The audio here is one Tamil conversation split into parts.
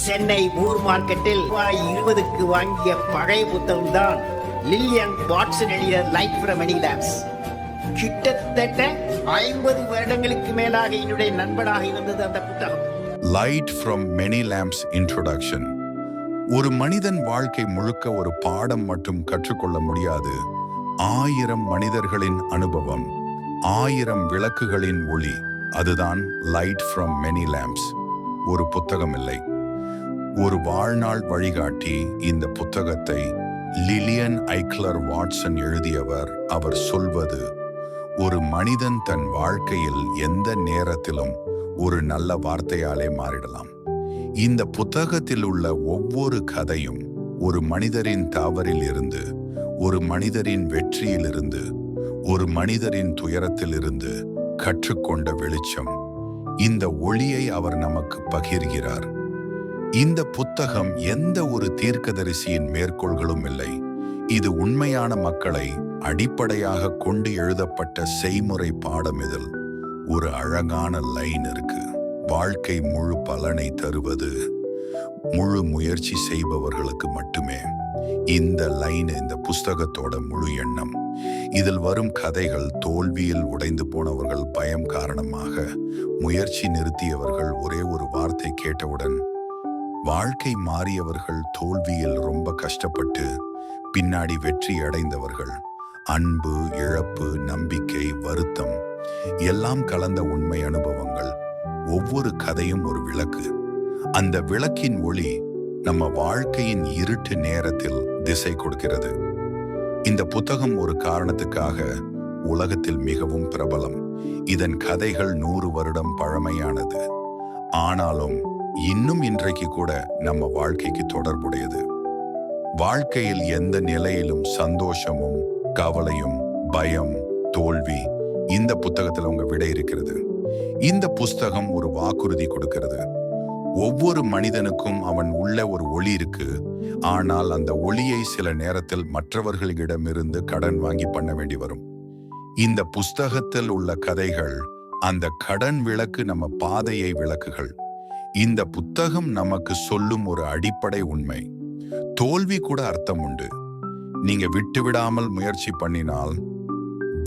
சென்னை ஊர் மார்க்கெட்டில் ரூபாய் 20க்கு வாங்கிய பழைய புத்தகம் தான் லில்லியன் வாட்சன் எழுதிய லைட் ஃப்ரம் மெனி லேம்ப்ஸ். கிட்டத்தட்ட 50 வருடங்களுக்கு மேலாக என்னுடைய நண்பனாக இருந்தது அந்த புத்தகம். Light from many lamps introduction. ஒரு மனிதன் வாழ்க்கை முழுக்க ஒரு பாடம் மட்டும் கற்றுக்கொள்ள முடியாது. 1000 மனிதர்களின் அனுபவம், 1000 விளக்குகளின் ஒளி. அதுதான் லைட் ஃப்ரம் மெனி லேம்ப்ஸ். ஒரு புத்தகம் இல்லை, ஒரு வாழ்நாள் வழிகாட்டி. இந்த புத்தகத்தை லில்லியன் ஐக்லர் வாட்சன் எழுதியவர். அவர் சொல்வது, ஒரு மனிதன் தன் வாழ்க்கையில் எந்த நேரத்திலும் ஒரு நல்ல வார்த்தையாலே மாறிடலாம். இந்த புத்தகத்தில் உள்ள ஒவ்வொரு கதையும் ஒரு மனிதரின் தவறில் இருந்து, ஒரு மனிதரின் வெற்றியிலிருந்து, ஒரு மனிதரின் துயரத்திலிருந்து கற்றுக்கொண்ட வெளிச்சம். இந்த ஒளியை அவர் நமக்கு பகிர்கிறார். இந்த புத்தகம் எந்த ஒரு தீர்க்கதரிசியின் மேற்கோள்களும் இல்லை. இது உண்மையான மக்களை அடிப்படையாக கொண்டு எழுதப்பட்ட செய்முறை பாடம். இதில் ஒரு அழகான லைன் இருக்கு. வாழ்க்கை முழு பலனை தருவது முழு முயற்சி செய்பவர்களுக்கு மட்டுமே. இந்த லைன் இந்த புஸ்தகத்தோட முழு எண்ணம். இதில் வரும் கதைகள் தோல்வியில் உடைந்து போனவர்கள், பயம் காரணமாக முயற்சி நிறுத்தியவர்கள், ஒரே ஒரு வார்த்தை கேட்டவுடன் வாழ்க்கை மாறியவர்கள், தோல்வியில் ரொம்ப கஷ்டப்பட்டு பின்னாடி வெற்றி அடைந்தவர்கள், அன்பு, இழப்பு, நம்பிக்கை, வருத்தம் எல்லாம் கலந்த உண்மை அனுபவங்கள். ஒவ்வொரு கதையும் ஒரு விளக்கு. அந்த விளக்கின் ஒளி நம்ம வாழ்க்கையின் இருட்டு நேரத்தில் திசை கொடுக்கிறது. இந்த புத்தகம் ஒரு காரணத்துக்காக உலகத்தில் மிகவும் பிரபலம். இதன் கதைகள் 100 வருடம் பழமையானது. ஆனாலும் இன்னும் இன்றைக்கு கூட நம்ம வாழ்க்கைக்கு தொடர்புடையது. வாழ்க்கையில் எந்த நிலையிலும் சந்தோஷமும் கவலையும் பயம் தோல்வி, இந்த புத்தகத்தில் உங்க விடை இருக்கிறது. இந்த புஸ்தகம் ஒரு வாக்குறுதி கொடுக்கிறது. ஒவ்வொரு மனிதனுக்கும் அவன் உள்ள ஒரு ஒளி இருக்கு. ஆனால் அந்த ஒளியை சில நேரத்தில் மற்றவர்களிடமிருந்து கடன் வாங்கி பண்ண வேண்டி வரும். இந்த புஸ்தகத்தில் உள்ள கதைகள் அந்த கடன் விளக்கு, நம்ம பாதையை விளக்குகள். இந்த புத்தகம் நமக்கு சொல்லும் ஒரு அடிப்படை உண்மை. தோல்வி கூட அர்த்தம் உண்டு. நீங்க விட்டுவிடாமல் முயற்சி பண்ணினால்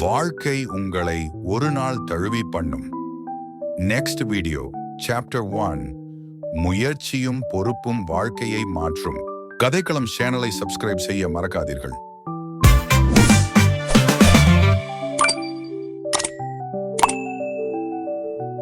வாழ்க்கை உங்களை ஒரு நாள் தழுவி பண்ணும். நெக்ஸ்ட் வீடியோ, சாப்டர் 1, முயற்சியும் பொறுப்பும் வாழ்க்கையை மாற்றும். கதைக்களம் சேனலை சப்ஸ்கிரைப் செய்ய மறக்காதீர்கள்.